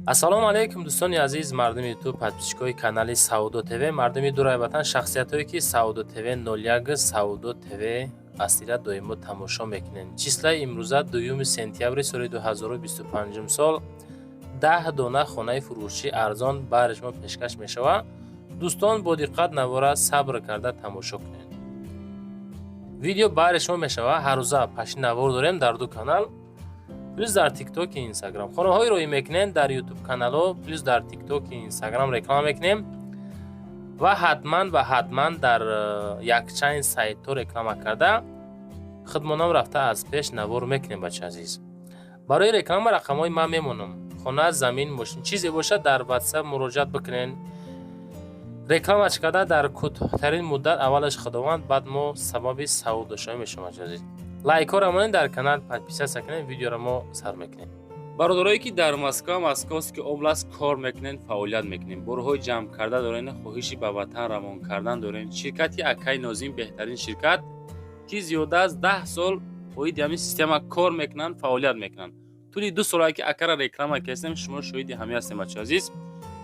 ассалому алайкум дӯстони азиз, мардуми ютуб, подписчикои канали Саудо ТВ, мардуми дурай ватан, шахсиятое ки Саудо ТВ 01 Саудо ТВ асира доимо тамошо мекунед. Числаи имрӯза 2 сентябри соли 2025 сол 10 дона хонаи фурӯшӣ арзон баҳри шумо пешкаш мешавад. дӯстон бо диққат навора сабр карда тамошо кунед. видео баҳри шумо мешавад. ҳар рӯза паши навор дорем дар ду канал, плюс дар тикток и инстаграм. хонаҳои роҳӣ мекунем дар ютуб канало, плюс дар тикток и инстаграм реклама мекунем ва ҳатман дар якчайн сайтҳо реклама карда хидмотам рафта аз пеш навор мекунем. бачаи азиз, барои реклама рақамҳои ман мемонам. хона, замин, мошин чизе бошад дар ватсап муроҷиат бикунен. рекламач карда дар кӯтоҳтарин муддат аввалаш худованд, баъд мо сабаби саудошавӣ мешавем. бачаи азиз, лайкҳоро монед, дар канал подписатсия кунед, видеоро мо сар мекунем. бародарое ки дар Москваски област кор мекунен, фаъолият мекунем, борҳои ҷамъ карда дорен, хоҳиши ба ватан равон кардан дорен. ширкати Акаи Нозим беҳтарин ширкат ки зиёда аз 10 сол оиди ҳамин система кор мекунанд, фаъолият мекунанд. тӯли 2 сола ки Акара реклама кардем, шумо шоҳиди ҳамин ҳастем. бачаи азиз,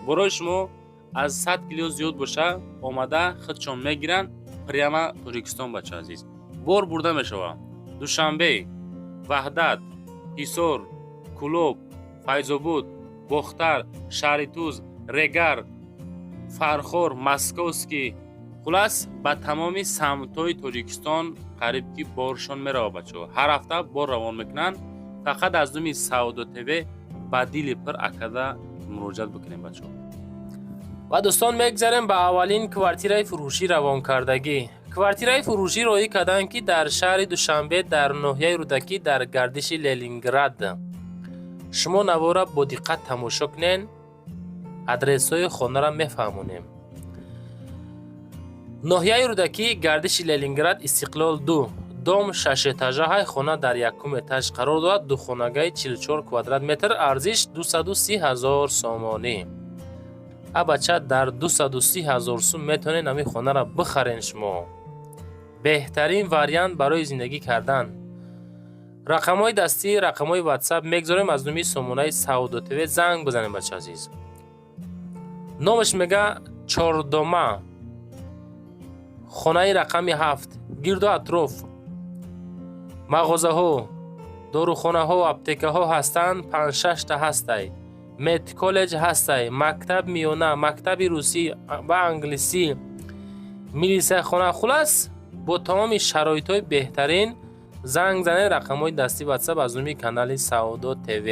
борои шумо аз 100 кило зиёд боша омада худшон мегиранд прямо Тоҷикистон. бачаи азиз, бор бурда мешавад. душанбе, ваҳдат, ҳисор, кӯлоб, файзобод, бохтар, шаҳри туз, регар, фархор, московский, хулас ба тамоми самтҳои Тоҷикистон қариб ки боршон меравад. бачаҳо ҳар ҳафта бор равон мекунанд. фақат аз думи Саудо ТВ ба дили пир акада муроҷиат бикунем. бачаҳо ва дӯстон, мегзарем ба аввалин квартираи фурӯшӣ равонкардагӣ. квартираи фурӯшӣ роҳӣ карданд ки дар шаҳри Душанбе, дар ноҳияи Рӯдакӣ, дар гардиши Ленинград. шумо навора бо диққат тамошо кунед, адресҳои хонаро мефаҳмонем. ноҳияи Рӯдакӣ, гардиши Ленинград, Истиқлол 2, дом 6 этажа. ҳай хона дар якум этаж қарор дорад. духонагаи 44 квадрат метр, арзиш 230 000 сомонӣ. бача, дар 230 000 сум метавонед ҳамин хонаро бихарен. шумо беҳтарин вариант барои зиндагӣ кардан. рақамҳои дастӣ, рақамҳои ватсап мегзорем. аз думи сомонаи Саудо ТВ занг бизанем. бачаи азиз, номаш мега чордома, хонаи рақами 7, гирду атроф мағозаҳо, дорухонаҳо, аптекаҳо ҳастанд. 5-6 та ҳастай. мед коллеҷ ҳастай. мактаб миёна, мактаби русӣ ва англисӣ, милисияхона. хулас бо тамоми шароитҳои беҳтарин занг занед. рақамҳои дастӣ ватсап аз думи канали Саудо ТВ.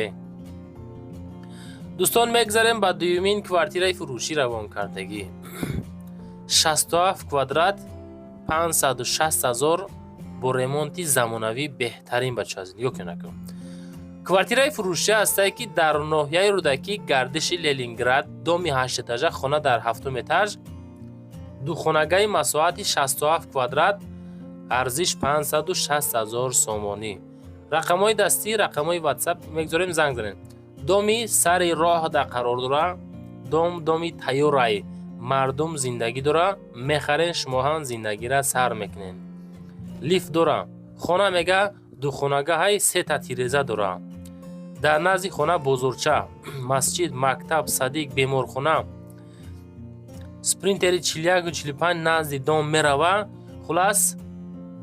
дӯстон, мегзарем ба дуюмин квартираи фурӯшӣ равонкардагӣ. 67 квадрат, 560 000 бо ремонти замонавӣ беҳтарин. бачаи азиз, ёкунакун квартираи фурӯшӣ ҳастае ки дар ноҳияи Рӯдакӣ, гардиши Ленинград, доми 8 этажа, хона дар 7 этаж, духонагаи масоҳати 67 квадрат, арзиш 560 000 сомонӣ. рақамҳои дастӣ, рақамҳои ватсап мегзорем, занг занед. доми сари роҳ да қарор дора. доми тайёрай. мардум зиндагӣ дора. мехарен, шумо ҳам зиндагиро сар мекунед. лифт дора. хона мега духонагаҳаи 3 та тиреза дора. дар назди хона бозорча, масҷид, мактаб, садик, беморхона, спринтери 41-45 назди дом мерава. хулас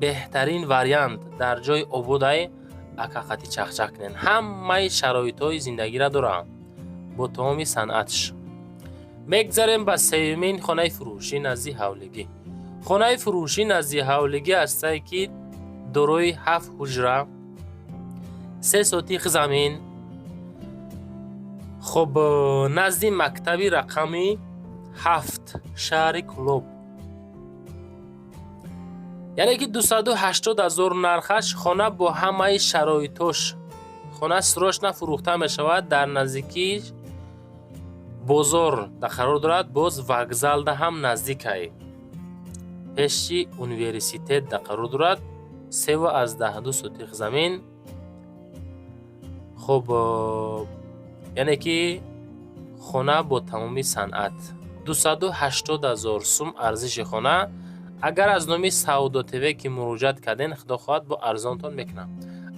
беҳтарин вариант. дар ҷои ободай акақати чахчах кунен. ҳамаи шароитҳои зиндагиро дора бо тамоми санъатш. мегзарем ба сеюмин хонаи фурӯшӣ назди ҳавлигӣ. хонаи фурӯшӣ назди ҳавлигӣ ҳастае ки дорои 7 ҳуҷра, 3 сотиқ замин, хуб, назди мактаби рақами 7, шаҳри Кӯлоб. яъне ки 280 000 нархаш. хона бо ҳамаи шароитош. хона срочна фурӯхта мешавад. дар наздикии бозор да қарор дорад. боз вокзалда ҳам наздикай. пеши университет да қарор дорад. 3,12 сотиқ замин. хуб, яъне ки хона бо тамоми санъат. 280 000 сум арзиши хона. агар аз номи Саудо ТВ ки муроҷиат карден, худо хоҳад бо арзонтон мекунам.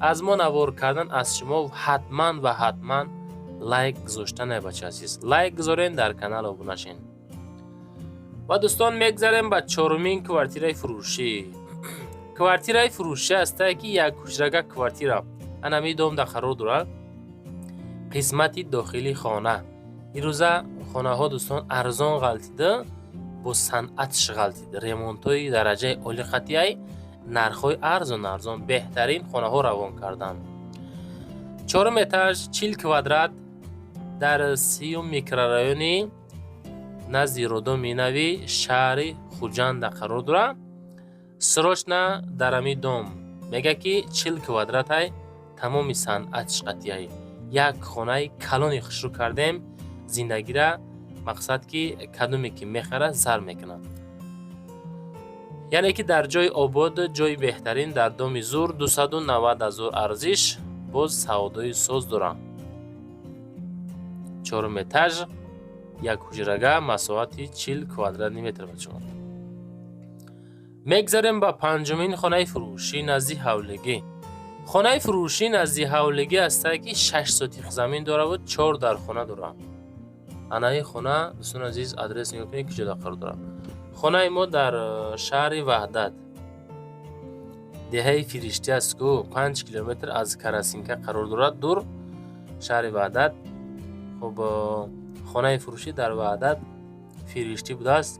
аз мо навор кардан аз шумо ҳатман лайк гузоштан бача азиз. Лайк гузорен, дар канал обуна шин. ва дӯстон мегзарем ба чорумин квартираи фурӯшӣ. Квартираи фурӯшӣ астае ки як ҳуҷрага квартира анами дом да қарор дорад. қисмати дохили хона. ирӯза хонаҳо дӯстон арзон ғалтида бо санъатш ғалтида. Ремонтҳои дараҷаи олиқатияи нархҳои арзон беҳтарин хонаҳо равон кардан. 4 этаж 40 квадрат дар 30 микрорайони назди Родоми Навӣ шаҳри Хуҷанда қарор дорад. Срочна дарами дом мега ки 40 квадратай тамоми санъатш қатияй. Як хонаи калони хушрӯ кардем зиндагира, мақсад ки кадуме ки мехара зар мекунад. яъне ки дар ҷои обод, ҷои беҳтарин дар доми зур 290,000 арзиш, боз савдои соз дорам. 4 этаж як ҳуҷрага масоҳати 40 квадратни метр бачаҳо. мегзарем ба панҷумин хонаи фурӯшӣ назди ҳавлигӣ. хонаи фурӯшӣ назди ҳавлигӣ астае ки 6 сотих замин дорад ва 4 дархона дорад. анаи хона дӯстон азиз адрес нигоҳ кунед ки ҷода қарор дорад. хонаи мо дар шаҳри Ваҳдат, деҳаи Фириштӣ аст ку 5 километр аз Карасинка қарор дорад. дур шаҳри Ваҳдат. хуб хонаи фурӯшӣ дар Ваҳдат Фириштӣ будааст.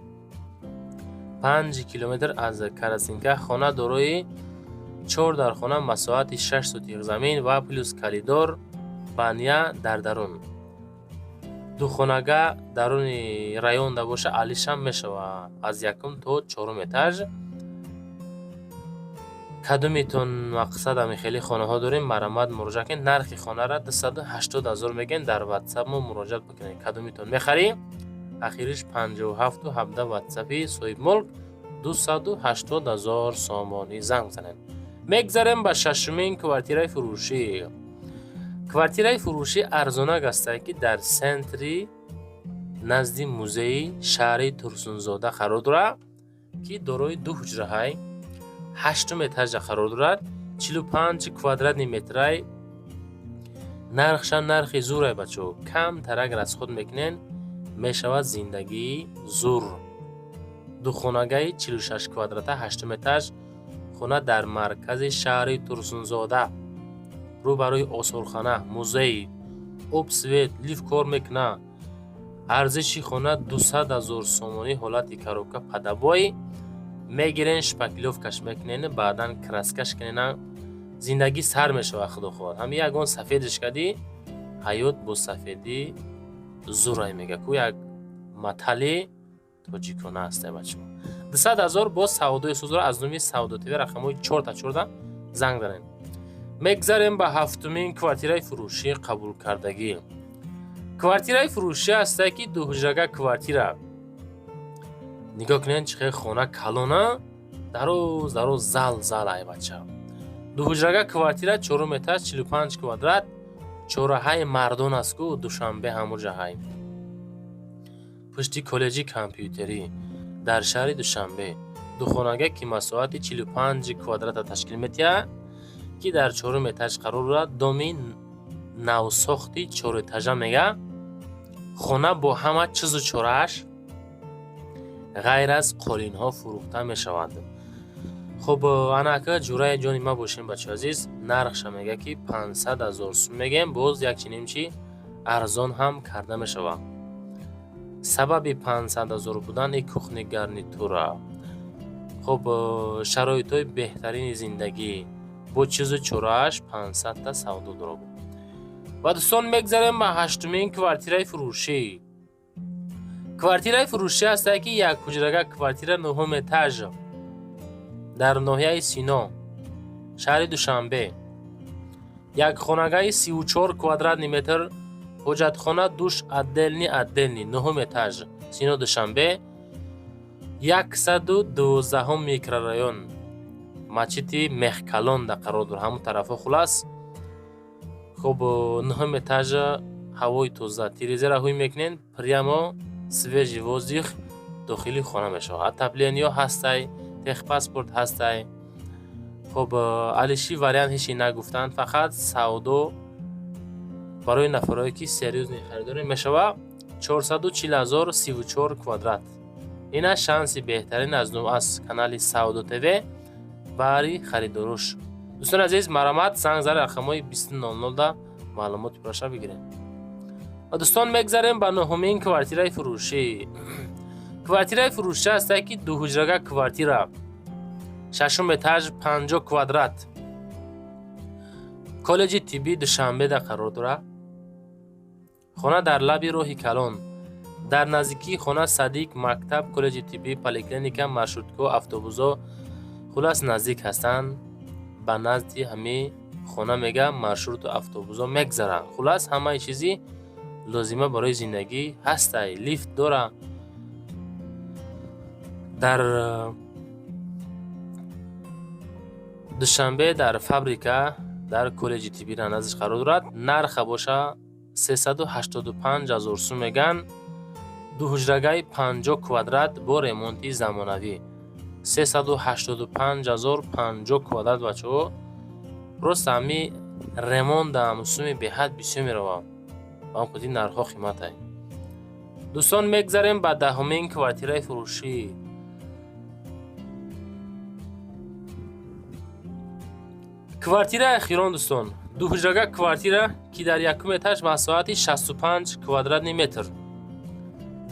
5 километр аз Карасинка. хона дорои 4 дархона масоҳати 6 сотих замин ва плюс калидор баня дар дарун. духонага даруни район да боша алишам мешава аз 1 то 4 этаж. кадуметон мақсад ами хеле хонаҳо дорем, марамат муроҷиат кунед. нархи хонара 280,000 мегӯянд. дар WhatsApp мо муроҷиат бикунед. кадуметон мехарӣ, ахириш 5717 WhatsApp-и соҳибмулк 280,000 сомонӣ занг занед. мегзарем ба шашумин квартираи фурӯшӣ. квартираи фурӯшӣ арзонак астае ки дар сентри назди музеи шаҳри Турсунзода қарор дорад, ки дорои 2 ҳуҷраҳай 8 этажа қарор дорад. 45 квадратни метрай. нархшам нархи зурай бачаҳо. камтар агар аз худ мекунен мешавад зиндагии зур. духонагаи 46 квадрата 8 этаж хона дар маркази шаҳри Турсунзода, рӯбарӯи осорхона, музей, обсвет, лифт кор мекуна. арзиши хона 200,000 сомонӣ. ҳолати коробка падабой мегирен, шпаклёвкаш мекунен, баъдан краскаш кунен, зиндагӣ сар мешавад. худо хоҳад ҳами ягон сафедиш кади ҳаёт бо сафедӣ зурай мега ку як матали тоҷикона астае бачаҳо. 200,000 бо савдои сӯзро аз номи Савдо ТВ рақамҳои 4 занг занед. мегзарем ба ҳафтумин квартираи фурӯшӣ қабулкардагӣ. квартираи фурӯшӣ астае ки 2 ҳуҷрага квартира. нигоҳ кунед чӣ хел хона калона, дароз зал ай бача. 2 ҳуҷрага квартира 4 этаж 45 квадрат. чораҳаи мардон аст ку Душанбе ҳамун ҷаҳай. пушти коллеҷи компютерӣ дар шаҳри Душанбе. духонага ки масоҳати 45 квадрата ташкил метиҳад, ки дар 4 этаж қарор дорад. доми навсохти 4 этажа мега. хона бо ҳама чизу чорааш ғайр аз қолинҳо фурӯхта мешавад. хуб анака ҷураи ҷони ма бошем бачаҳо азиз. нархша мега ки 500,000 сум мегем. боз якчунин чи арзон ҳам карда мешавад. сабаби 500,000 будан ин кухни гарнитура. хуб шароитҳои беҳтарини зиндагӣ бо чизу чорааш 500 та савдо дорад. ва дӯстон мегзарем ба ҳаштумин квартираи фурӯшӣ. квартираи фурӯшӣ астае ки як ҳуҷрага квартира 9 этаж дар ноҳияи Сино, шаҳри Душанбе. як хонагаи 34 квадратни метр. ҳоҷатхона, душ отдельни 9 этаж, Сино, Душанбе. 112 микрорайон, мачити Мехкалонда қарор дорад, ҳамун тарафо хулас. хуб 9 этажа ҳавои тоза, телевизора ҳуй мекунен, прямо свежи воздух дохили хона мешавад. отоплениё ҳастай, техпаспорт ҳастай. хуб алиши вариант ҳечи нагуфтанд, фақат савдо барои нафарое ки серьёзни харидорӣ мешава 440034 квадрат. Ина шанси беҳтарин аз канали Саудо ТВ бари харидоруш. дӯстони азиз, маромад занг зар рақамҳои 2000 да маълумоти пурраша бигирем. ва дӯстон мегзарем ба нӯҳумин квартираи фурӯшӣ. квартираи фурӯшиша ҳастае ки дуҳуҷрага квартира, шашум этаж, 50 квадрат. коллеҷи тиббии Душанбеда қарор дорад. хона дар лаби роҳи Калон. дар наздикии хона Садиқ, мактаб, коллеҷи тиббӣ, поликлиника, маршрутко, автобусҳо хулас наздик ҳастанд. ба назди ҳамин хона мега маршруту автобусҳо мегзаранд. хулас ҳамаи чизи лозима барои зиндагӣ ҳастай. лифт дора. дар Душанбе дар фабрика дар коллеҷи тиббӣ наздиш қарор дорад. нарха боша 385 000 сум меган. дуҳуҷрагаи 50 квадрат бо ремонти замонавӣ. 385 000 50 квадрат бачаҳо. просто ҳами ремонт дам суми беҳад бисёр меравад. ва ҳам худи нархҳо қимматай. дӯстон мегзарем ба даҳумин квартираи фурӯшӣ. квартираи ахирон дӯстон, дуҳуҷрага квартира ки дар якум этаж масоҳати 65 квадратни метр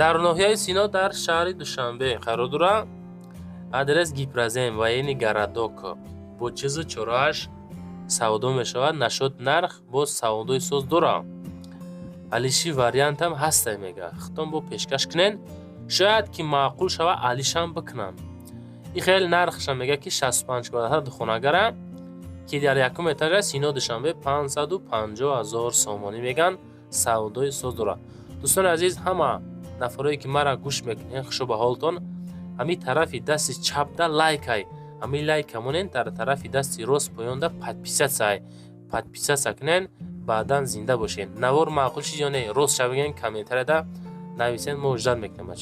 дар ноҳияи Сино дар шаҳри Душанбе қарор дорад. адрес Гипразем ва яъни Гарадок бо чизу 48 савдо мешавад. нашод нарх боз савдои соз дора. алиши вариантам ҳастай мега. хитон бо пешкаш кунен, шояд ки маъқул шава алишам бикунам. и хел нархшам мега ки 65 квадрат хонагара ки дар якум этажа Сино Душанбе 550 000 сомонӣ меган. савдои соз дора. дӯстони азиз, ҳама нафарое ки мара гӯш мекунед, хушо ба ҳолтон, ҳамин тарафи дасти чапда лайкай, ҳамин лайкамонен дар тарафи дасти рост поёнда подписатсия кунен, баъдан зинда бошед. навор маъқул шид ё не рост шавиген комментарияда нависен, мо уждат мекунем.